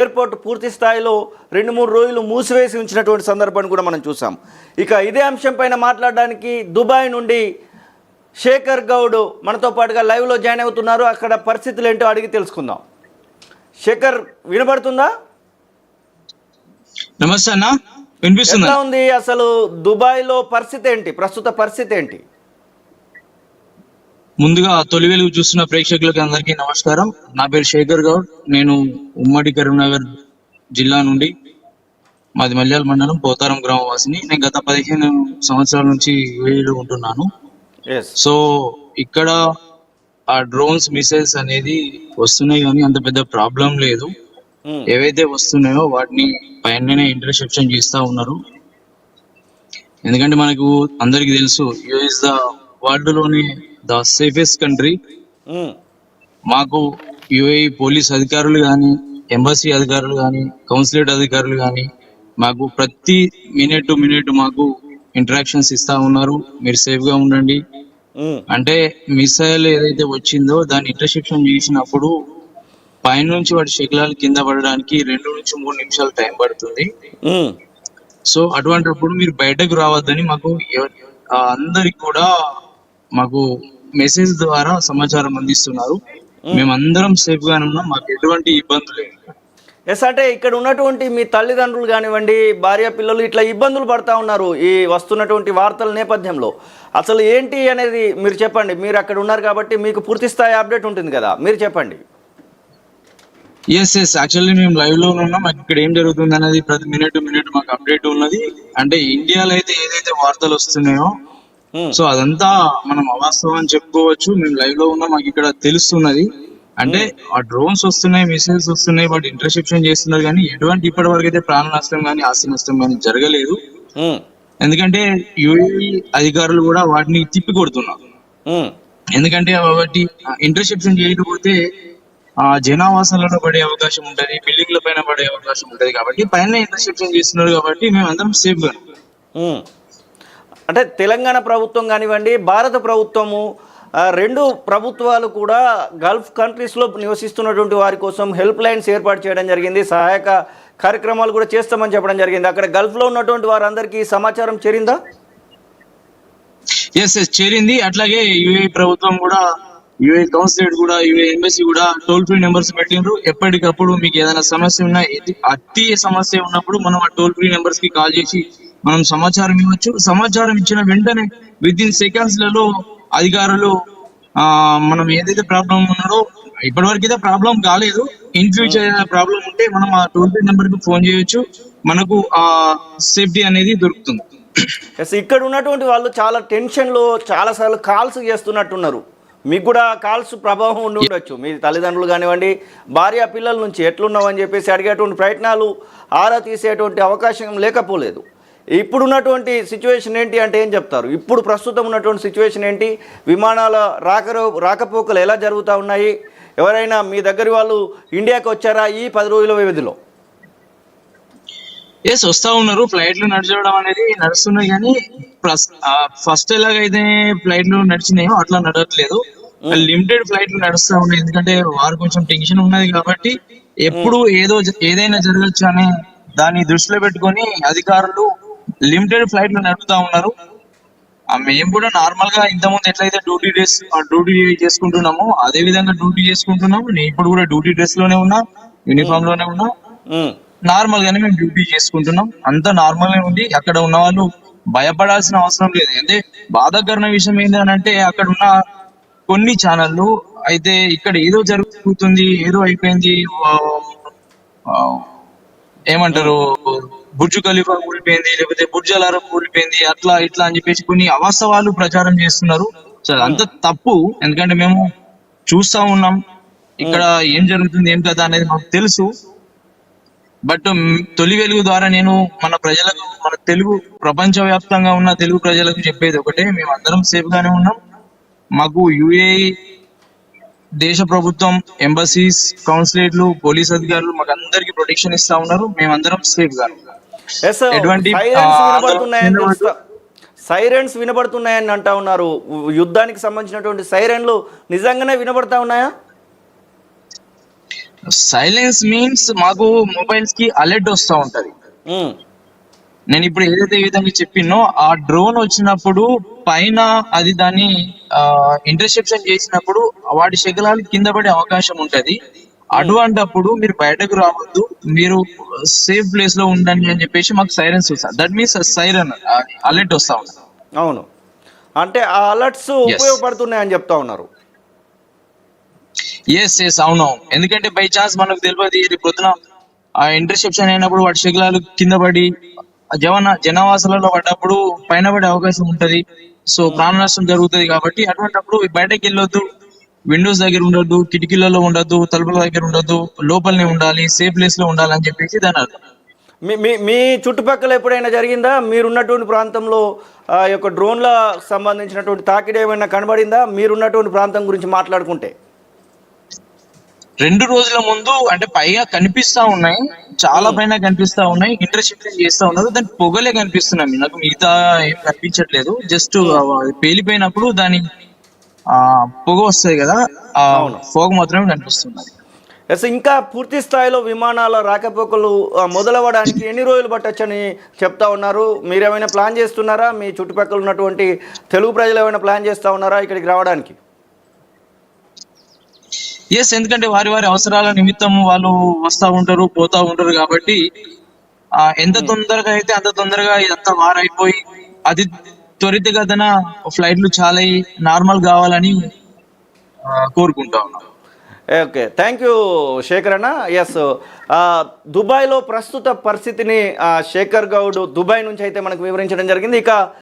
Airport పూర్తి స్థాయిలో 2-3 రోజులు మూసివేసి ఉంచినటువంటి సందర్భాన్ని కూడా మనం చూసాం. ఇక ఇదే అంశం పైన మాట్లాడడానికి దుబాయ్ నుండి శేఖర్ గౌడ్ మనతో పాటుగా లైవ్లో జాయిన్ అవుతున్నారు. అక్కడ పరిస్థితులు ఏంటో అడిగి తెలుసుకుందాం. శేఖర్, వినబడుతుందా? నమస్తే అన్న, వినిపిస్తుందా? ఎలా ఉంది అసలు దుబాయ్లో పరిస్థితి ఏంటి, ప్రస్తుత పరిస్థితి ఏంటి? ముందుగా తొలి వెలుగు చూస్తున్న ప్రేక్షకులకి అందరికీ నమస్కారం. నా పేరు శేఖర్ గౌడ్. నేను ఉమ్మడి కరీంనగర్ జిల్లా నుండి, మాది మల్యాల మండలం పోతారం గ్రామవాసిని. నేను గత 15 సంవత్సరాల నుంచి యూఏఈలో ఉంటున్నాను. సో ఇక్కడ ఆ డ్రోన్స్ మిసైల్స్ అనేది వస్తున్నాయి కానీ అంత పెద్ద ప్రాబ్లం లేదు. ఏవైతే వస్తున్నాయో వాటిని పైననే ఇంటర్సెప్షన్ చేస్తా ఉన్నారు. ఎందుకంటే మనకు అందరికి తెలుసు, యూఏఈ ఇస్ ద వరల్డ్ లోని ద సేఫెస్ట్ కంట్రీ. మాకు యూఏఈ పోలీస్ అధికారులు కానీ, ఎంబసీ అధికారులు కానీ, కౌన్సిలేట్ అధికారులు కానీ మాకు ప్రతి మినిట్ టు మినిట్ మాకు ఇంటరాక్షన్స్ ఇస్తా ఉన్నారు. మీరు సేఫ్ గా ఉండండి అంటే, మిసైల్ ఏదైతే వచ్చిందో దాన్ని ఇంటర్సెప్షన్ చేసినప్పుడు పైనుంచి వాటి శకలాలు కింద పడడానికి 2 నుంచి 3 నిమిషాలు టైం పడుతుంది. సో అటువంటిప్పుడు మీరు బయటకు రావద్దని మాకు అందరికి కూడా మాకు మెసేజ్ ద్వారా సమాచారం అందిస్తున్నారు. మేమందరం సేఫ్ గానే ఉన్నాం, మాకు ఎటువంటి ఇబ్బందులు లేదు. ఎస్, అంటే ఇక్కడ ఉన్నటువంటి మీ తల్లిదండ్రులు కానివ్వండి, భార్య పిల్లలు ఇట్లా ఇబ్బందులు పడతా ఉన్నారు ఈ వస్తున్నటువంటి వార్తల నేపథ్యంలో. అసలు ఏంటి అనేది మీరు చెప్పండి. మీరు అక్కడ ఉన్నారు కాబట్టి మీకు పూర్తి స్థాయి అప్డేట్ ఉంటుంది కదా, మీరు చెప్పండి. ఎస్ యాక్చువల్లీ మేము లైవ్ లో ఉన్నాం. మాకు ఇక్కడ ఏం జరుగుతుంది అనేది ప్రతి మినిట్ టు మినిట్ మాకు అప్డేట్ ఉన్నది. అంటే ఇండియాలో అయితే ఏదైతే వార్తలు వస్తున్నాయో సో అదంతా మనం అవాస్తవం అని చెప్పుకోవచ్చు. మేము లైవ్ లో ఉన్నాం, మాకు ఇక్కడ తెలుస్తున్నది. అంటే ఆ డ్రోన్స్ వస్తున్నాయి, మిసైల్స్ వస్తున్నాయి, వాటి ఇంటర్సెప్షన్ చేస్తున్నారు కానీ ఎటువంటి ఇప్పటి వరకు అయితే ప్రాణ నష్టం కానీ ఆస్తి నష్టం కానీ జరగలేదు. ఎందుకంటే యూఏఈ అధికారులు కూడా వాటిని తిప్పి కొడుతున్నారు. ఎందుకంటే వాటి ఇంటర్సెప్షన్ చేయకపోతే ఆ జనావాసాలలో పడే అవకాశం ఉంటది, బిల్డింగ్ల పైన పడే అవకాశం ఉంటది. కాబట్టి పైన ఇంటర్సెప్షన్ చేస్తున్నారు కాబట్టి మేము అందరం సేఫ్ గా. అంటే తెలంగాణ ప్రభుత్వం కానివ్వండి, భారత ప్రభుత్వము, 2 ప్రభుత్వాలు కూడా గల్ఫ్ కంట్రీస్లో నివసిస్తున్నటువంటి వారి కోసం హెల్ప్ లైన్స్ ఏర్పాటు చేయడం జరిగింది. సహాయక కార్యక్రమాలు కూడా చేస్తామని చెప్పడం జరిగింది. అక్కడ గల్ఫ్లో ఉన్నటువంటి వారందరికీ సమాచారం చేరిందా? ఎస్ చేరింది. అట్లాగే యూఏఈ ప్రభుత్వం కూడా, యూఏఈ కౌన్సిలేట్ కూడా, యూఏఈ ఎంబసీ కూడా టోల్ ఫ్రీ నెంబర్స్ పెట్టిండ్రు. ఎప్పటికప్పుడు మీకు ఏదైనా సమస్య ఉన్నా, అతి సమస్య ఉన్నప్పుడు మనం ఆ టోల్ ఫ్రీ నెంబర్స్ కి కాల్ చేసి మనం సమాచారం ఇవ్వచ్చు. సమాచారం ఇచ్చిన వెంటనే వితిన్ సెకండ్స్ లలో అధికారులు మనం ఏదైతే ప్రాబ్లం ఉన్నాడో, ఇప్పటి వరకు అయితే ప్రాబ్లం కాలేదు, ఇన్ ఫ్యూచర్ ఏదైనా ప్రాబ్లం ఉంటే మనం ఆ టోల్ ఫ్రీ నెంబర్ కి ఫోన్ చేయొచ్చు, మనకు ఆ సేఫ్టీ అనేది దొరుకుతుంది. ఇక్కడ ఉన్నటువంటి వాళ్ళు చాలా టెన్షన్లో చాలా సార్లు కాల్స్ చేస్తున్నట్టున్నారు. మీకు కూడా కాల్స్ ప్రభావం ఉండి ఉండొచ్చు. మీ తల్లిదండ్రులు కానివ్వండి, భార్య పిల్లల నుంచి ఎట్లున్నావు అని చెప్పేసి అడిగేటువంటి ప్రయత్నాలు, ఆరా తీసేటువంటి అవకాశం లేకపోలేదు. ఇప్పుడున్నటువంటి సిచ్యువేషన్ ఏంటి అంటే ఏం చెప్తారు? ఇప్పుడు ప్రస్తుతం ఉన్నటువంటి సిచ్యువేషన్ ఏంటి? విమానాల రాకపోకలు ఎలా జరుగుతూ ఉన్నాయి? ఎవరైనా మీ దగ్గర వాళ్ళు ఇండియాకి వచ్చారా ఈ 10 రోజుల వ్యవధిలో? ఎస్, వస్తా ఉన్నారు. ఫ్లైట్లు నడచడం అనేది నడుస్తున్నాయి కానీ ఫస్ట్ ఎలాగైతే ఫ్లైట్లు నడిచినాయో అట్లా నడవట్లేదు. లిమిటెడ్ ఫ్లైట్లు నడుస్తా ఉన్నాయి. ఎందుకంటే వారు కొంచెం టెన్షన్ ఉన్నది కాబట్టి ఎప్పుడు ఏదైనా జరగచ్చు అనే దాన్ని దృష్టిలో పెట్టుకొని అధికారులు లిమిటెడ్ ఫ్లైట్లు నడుపుతా ఉన్నారు. మేము కూడా నార్మల్ గా ఇంతకుముందు ఎట్లయితే డ్యూటీ చేసుకుంటున్నామో అదే విధంగా డ్యూటీ చేసుకుంటున్నాం. నేను ఇప్పుడు కూడా డ్యూటీ డ్రెస్ లోనే ఉన్నా, యూనిఫామ్ లోనే ఉన్నా, నార్మల్ గానే మేము డ్యూటీ చేసుకుంటున్నాం. అంతా నార్మల్ గా ఉంది. అక్కడ ఉన్న వాళ్ళు భయపడాల్సిన అవసరం లేదు. అంటే బాధాకరణ విషయం ఏంటంటే అక్కడ ఉన్న కొన్ని ఛానళ్ళు అయితే ఇక్కడ ఏదో జరుగుతుంది, ఏదో అయిపోయింది, ఏమంటారు, బుర్జ్ ఖలీఫా కూలిపోయింది, లేకపోతే బుర్జ్ అల్ అరబ్ కూలిపోయింది, అట్లా ఇట్లా అని చెప్పేసి కొన్ని అవాస్తవాలు ప్రచారం చేస్తున్నారు. సో అంత తప్పు. ఎందుకంటే మేము చూస్తా ఉన్నాం ఇక్కడ ఏం జరుగుతుంది, ఏం కదా అనేది మాకు తెలుసు. బట్ తొలి వెలుగు ద్వారా నేను మన ప్రజలకు, మన తెలుగు ప్రపంచవ్యాప్తంగా ఉన్న తెలుగు ప్రజలకు చెప్పేది ఒకటే, మేము అందరం సేఫ్ గానే ఉన్నాం. మాకు యూఏఈ దేశ ప్రభుత్వం, ఎంబసీస్, కౌన్సిలేట్లు, పోలీస్ అధికారులు మాకు అందరికి ప్రొటెక్షన్ ఇస్తా ఉన్నారు. మేమందరం సేఫ్ గా. ఎటువంటి సైరన్స్ వినబడుతున్నాయని అంటా ఉన్నారు. యుద్ధానికి సంబంధించినటువంటి సైరన్లు నిజంగానే వినబడతా ఉన్నాయా? సైలెన్స్ మీన్స్ మాకు మొబైల్స్ కి అలర్ట్ వస్తూ ఉంటది. ఉమ్, నేను ఇప్పుడు ఏదైతే ఈ విధంగా చెప్పినో ఆ డ్రోన్ వచ్చినప్పుడు పైన అది దాన్ని ఇంటర్సెప్షన్ చేసినప్పుడు వాటి శకలాలు కింద పడే అవకాశం ఉంటది. అటువంటప్పుడు మీరు బయటకు రావద్దు, మీరు సేఫ్ ప్లేస్ లో ఉండండి అని చెప్పేసి మాకు సైరన్స్ వస్తారు. దట్ మీన్స్ సైరన్ అలర్ట్ వస్తా ఉంటుంది. అవును, అంటే ఆ అలర్ట్స్ Yes. ఉపయోగపడుతున్నాయని చెప్తా ఉన్నారు. ఎస్ అవునవును. ఎందుకంటే బై ఛాన్స్ మనకు తెలియదు రేపు పొద్దున ఆ ఇంటర్సెప్షన్ అయినప్పుడు వాటి శకలాలు కింద పడి జనవాసాలలో పడ్డప్పుడు పైన పడే అవకాశం ఉంటది. సో ప్రాణ నష్టం జరుగుతుంది. కాబట్టి అటువంటిప్పుడు బయటకు వెళ్ళొద్దు, విండోస్ దగ్గర ఉండొద్దు, కిటికీలలో ఉండొద్దు, తలుపుల దగ్గర ఉండొద్దు, లోపలనే ఉండాలి, సేఫ్ ప్లేస్ లో ఉండాలి అని చెప్పేసి దాని అర్థం. మీ మీ మీ చుట్టుపక్కల ఎప్పుడైనా జరిగిందా? మీరున్నటువంటి ప్రాంతంలో ఆ యొక్క డ్రోన్ల సంబంధించినటువంటి తాకిడి ఏమైనా కనబడిందా? మీరున్నటువంటి ప్రాంతం గురించి మాట్లాడుకుంటే 2 రోజుల ముందు అంటే పైగా కనిపిస్తా ఉన్నాయి, చాలా పైన కనిపిస్తా ఉన్నాయి, ఇంటర్సెప్షన్ చేస్తా ఉన్నారు. దాని పొగలే కనిపిస్తున్నాయి, నాకు మిగతా ఏం కనిపించట్లేదు. జస్ట్ పేలిపోయినప్పుడు దాని పొగ వస్తాయి కదా, ఆ అవును. పొగ మాత్రమే కనిపిస్తున్నది. ఎస్, ఇంకా పూర్తి స్థాయిలో విమానాల రాకపోకలు మొదలవ్వడానికి ఎన్ని రోజులు పట్టొచ్చని చెప్తా ఉన్నారు? మీరేమైనా ప్లాన్ చేస్తున్నారా? మీ చుట్టుపక్కల ఉన్నటువంటి తెలుగు ప్రజలు ఏమైనా ప్లాన్ చేస్తూ ఉన్నారా ఇక్కడికి రావడానికి? ఎస్, ఎందుకంటే వారి వారి అవసరాల నిమిత్తం వాళ్ళు వస్తా ఉంటారు, పోతా ఉంటారు. కాబట్టి ఎంత తొందరగా అయితే అంత తొందరగా ఇదంతా వారైపోయి అది త్వరితగతిన ఫ్లైట్లు చాలా నార్మల్ కావాలని కోరుకుంటా ఉన్నాం. ఓకే, థ్యాంక్ యూ శేఖర్ అన్న. ఎస్, దుబాయ్లో ప్రస్తుత పరిస్థితిని శేఖర్ గౌడ్ దుబాయ్ నుంచి అయితే మనకు వివరించడం జరిగింది. ఇక